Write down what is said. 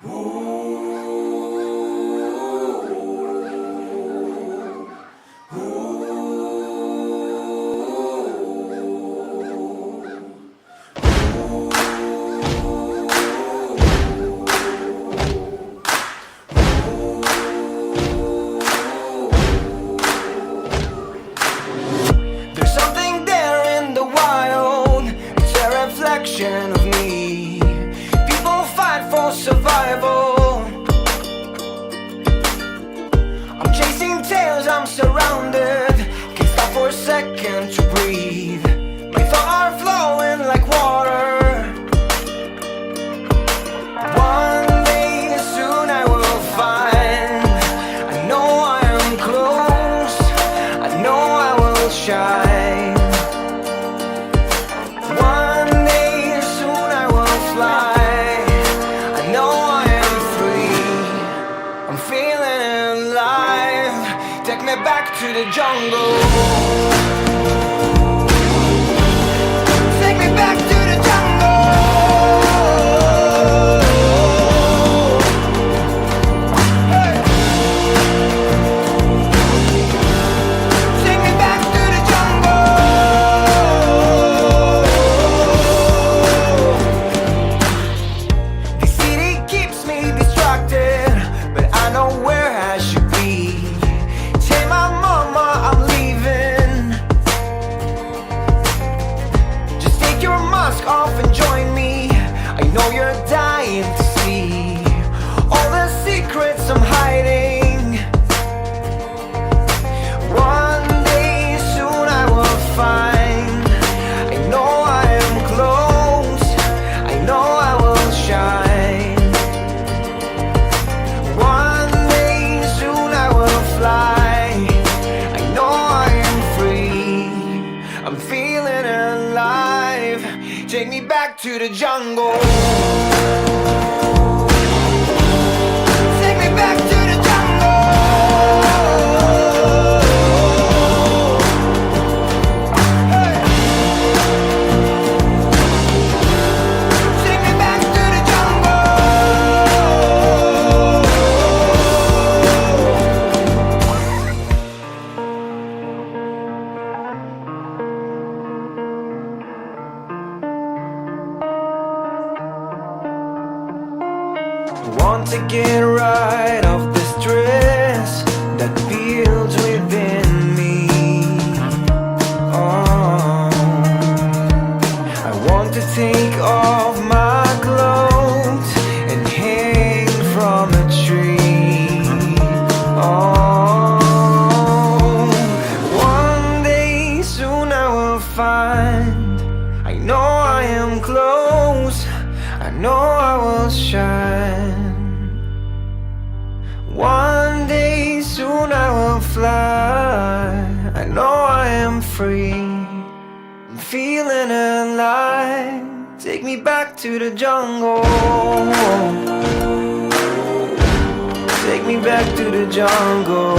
There's something there in the wild, it's a reflection of me. People fight for survival. I'm chasing tails, I'm surrounded. Can't stop for a second to breathe. My thoughts are flowing like water. One day soon I will find. I know I am close. I know I will shine. One day soon I will fly. I know I am free. I'm feeling alive. Take me back to the jungle. Take me back to the jungle. Hey. Take me back to the jungle. The city keeps me distracted, but I know where I should be. Tell my mama I'm leaving. Just take your mask off and join me. I know you're dying to see all the secrets I'm hiding. One day soon I will find. I know I am close. I know I will shine. One day soon I will fly. I know I am free. I'm feeling alive. Take me back to the jungle. Take me back to the jungle. Hey. Take me back to the jungle. Want to get right off the stress that builds within me. Oh, I want to take off my clothes and hang from a tree. Oh, one day soon I will find. I know I am close. I know I will shine. One day soon I will fly. I know I am free. I'm feeling alive. Take me back to the jungle. Take me back to the jungle.